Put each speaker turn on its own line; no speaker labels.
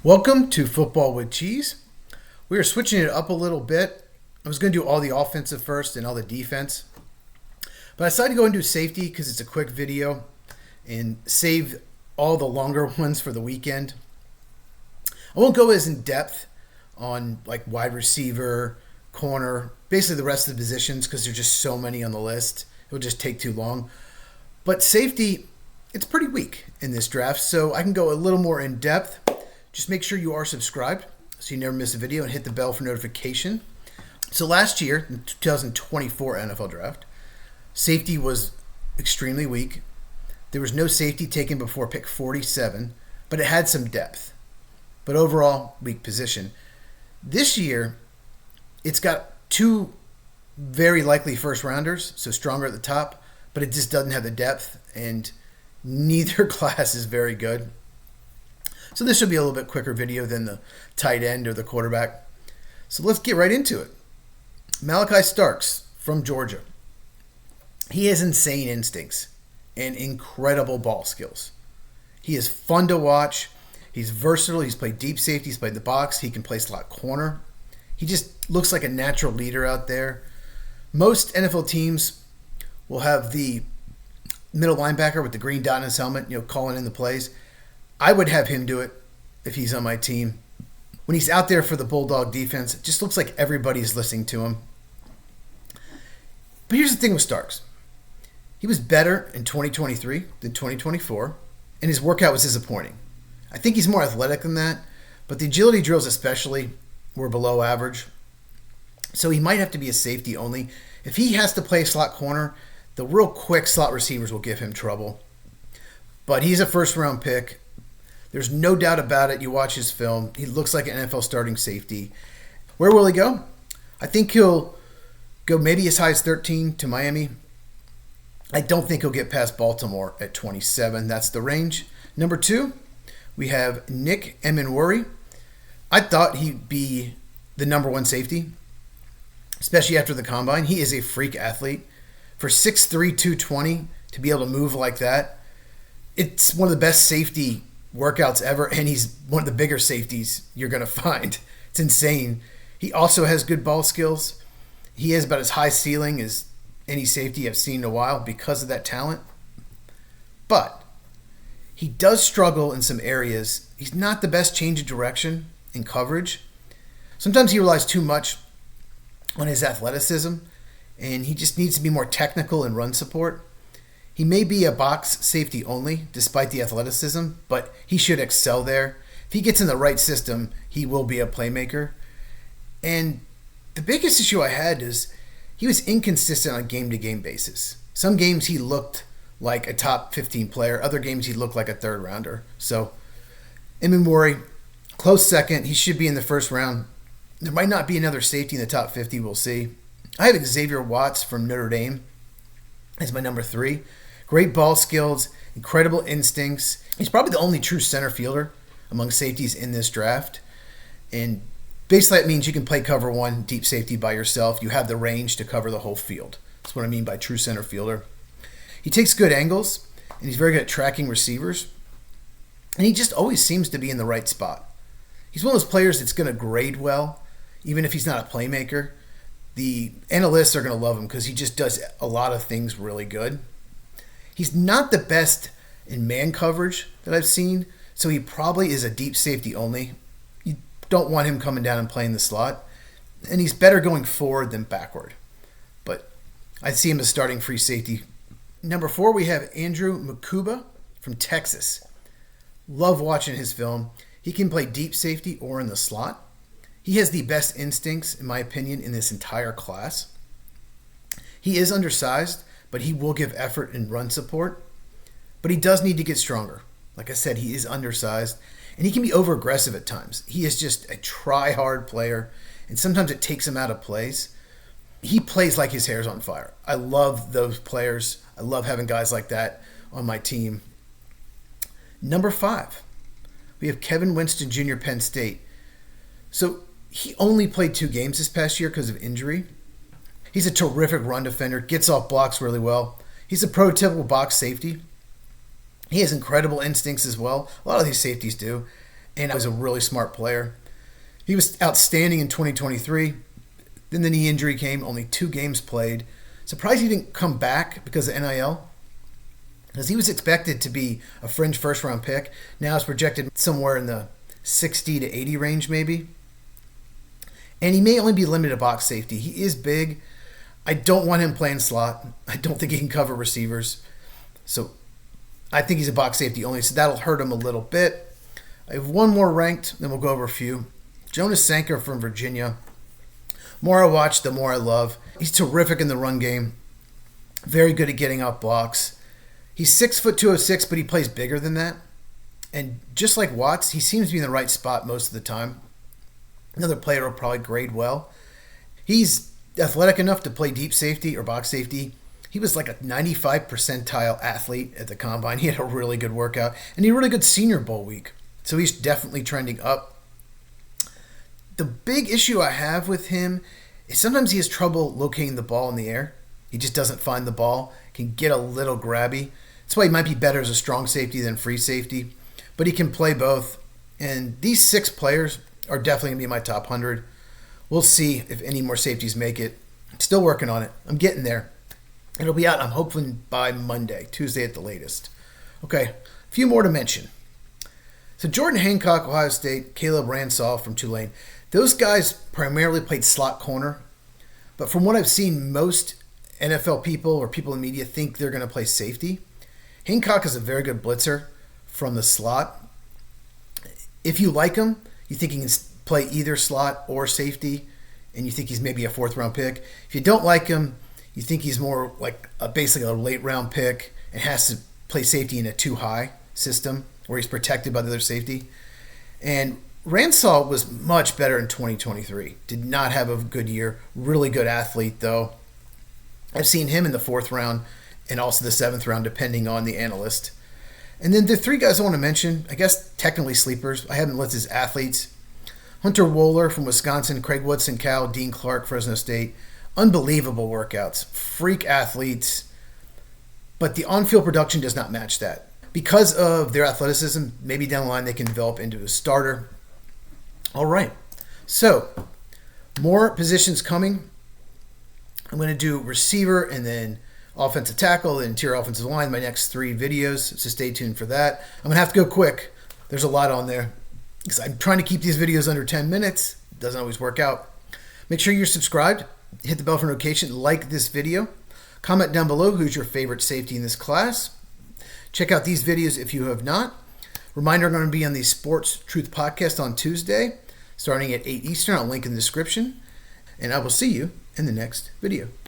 Welcome to Football with Cheese. We are switching it up a little bit. I was going to do all the offensive first and all the defense, but I decided to go and do safety because it's a quick video and save all the longer ones for the weekend. I won't go as in depth on like wide receiver, corner, basically the rest of the positions because there's just so many on the list. It would just take too long. But safety, it's pretty weak in this draft, so I can go a little more in depth. Just make sure you are subscribed so you never miss a video and hit the bell for notification. So last year, in 2024 NFL Draft, safety was extremely weak. There was no safety taken before pick 47, but it had some depth. But overall, weak position. This year, it's got two very likely first rounders, so stronger at the top, but it just doesn't have the depth, and neither class is very good. So this should be a little bit quicker video than the tight end or the quarterback. So let's get right into it. Malachi Starks from Georgia. He has insane instincts and incredible ball skills. He is fun to watch. He's versatile. He's played deep safety. He's played the box. He can play slot corner. He just looks like a natural leader out there. Most NFL teams will have the middle linebacker with the green dot in his helmet, calling in the plays. I would have him do it if he's on my team. When he's out there for the Bulldog defense, it just looks like everybody's listening to him. But here's the thing with Starks. He was better in 2023 than 2024, and his workout was disappointing. I think he's more athletic than that, but the agility drills especially were below average. So he might have to be a safety only. If he has to play slot corner, the real quick slot receivers will give him trouble. But he's a first-round pick. There's no doubt about it. You watch his film. He looks like an NFL starting safety. Where will he go? I think he'll go maybe as high as 13 to Miami. I don't think he'll get past Baltimore at 27. That's the range. Number 2, we have Nick Emenwuri. I thought he'd be the number 1 safety, especially after the combine. He is a freak athlete. For 6'3", 220, to be able to move like that, it's one of the best safety workouts ever, and he's one of the bigger safeties you're going to find. It's insane. He also has good ball skills. He has about as high ceiling as any safety I've seen in a while because of that talent. But he does struggle in some areas. He's not the best change of direction in coverage. Sometimes he relies too much on his athleticism, and he just needs to be more technical in run support. He may be a box safety only, despite the athleticism, but he should excel there. If he gets in the right system, he will be a playmaker. And the biggest issue I had is he was inconsistent on a game-to-game basis. Some games he looked like a top 15 player. Other games he looked like a third rounder. So, Emenwuri, close second. He should be in the first round. There might not be another safety in the top 50. We'll see. I have Xavier Watts from Notre Dame as my number 3. Great ball skills, incredible instincts. He's probably the only true center fielder among safeties in this draft. And basically that means you can play cover 1 deep safety by yourself. You have the range to cover the whole field. That's what I mean by true center fielder. He takes good angles, and he's very good at tracking receivers. And he just always seems to be in the right spot. He's one of those players that's going to grade well, even if he's not a playmaker. The analysts are going to love him because he just does a lot of things really good. He's not the best in man coverage that I've seen, so he probably is a deep safety only. You don't want him coming down and playing the slot. And he's better going forward than backward. But I'd see him as starting free safety. Number 4, we have Andrew Makuba from Texas. Love watching his film. He can play deep safety or in the slot. He has the best instincts, in my opinion, in this entire class. He is undersized, but he will give effort and run support. But he does need to get stronger. Like I said, he is undersized, and he can be over-aggressive at times. He is just a try-hard player, and sometimes it takes him out of plays. He plays like his hair's on fire. I love those players. I love having guys like that on my team. Number 5, we have Kevin Winston Jr., Penn State. So he only played 2 games this past year because of injury. He's a terrific run defender, gets off blocks really well. He's a prototypical box safety. He has incredible instincts as well. A lot of these safeties do. and I was a really smart player. He was outstanding in 2023. Then the knee injury came, only 2 games played. Surprised he didn't come back because of NIL, because he was expected to be a fringe first-round pick. Now it's projected somewhere in the 60 to 80 range maybe. And he may only be limited to box safety. He is big. I don't want him playing slot. I don't think he can cover receivers. So I think he's a box safety only, so that'll hurt him a little bit. I have one more ranked, then we'll go over a few. Jonas Sanker from Virginia. The more I watch, the more I love. He's terrific in the run game. Very good at getting out blocks. He's 6'2", 206, but he plays bigger than that. And just like Watts, he seems to be in the right spot most of the time. Another player will probably grade well. He's athletic enough to play deep safety or box safety. He was like a 95 percentile athlete at the combine. He had a really good workout, and he had a really good Senior Bowl week. So he's definitely trending up. The big issue I have with him is sometimes he has trouble locating the ball in the air. He just doesn't find the ball, can get a little grabby. That's why he might be better as a strong safety than free safety, but he can play both. And these 6 players are definitely going to be in my top 100. We'll see if any more safeties make it. I'm still working on it. I'm getting there. It'll be out, I'm hoping, by Monday, Tuesday at the latest. Okay, a few more to mention. So Jordan Hancock, Ohio State, Caleb Ransall from Tulane. Those guys primarily played slot corner. But from what I've seen, most NFL people or people in media think they're going to play safety. Hancock is a very good blitzer from the slot. If you like him, you think he can play either slot or safety, and you think he's maybe a 4th-round pick. If you don't like him, you think he's more like basically a late-round pick and has to play safety in a too-high system where he's protected by the other safety. And Ransall was much better in 2023. Did not have a good year. Really good athlete, though. I've seen him in the 4th round and also the 7th round, depending on the analyst. And then the 3 guys I want to mention, I guess technically sleepers. I haven't listed as athletes. Hunter Wohler from Wisconsin, Craig Woodson, Cal, Dean Clark, Fresno State. Unbelievable workouts. Freak athletes. But the on-field production does not match that. Because of their athleticism, maybe down the line they can develop into a starter. All right. So, more positions coming. I'm going to do receiver and then offensive tackle and interior offensive line in my next 3 videos, so stay tuned for that. I'm going to have to go quick. There's a lot on there because I'm trying to keep these videos under 10 minutes. It doesn't always work out. Make sure you're subscribed. Hit the bell for notification. Like this video. Comment down below who's your favorite safety in this class. Check out these videos if you have not. Reminder, I'm going to be on the Sports Truth Podcast on Tuesday, starting at 8 Eastern. I'll link in the description. And I will see you in the next video.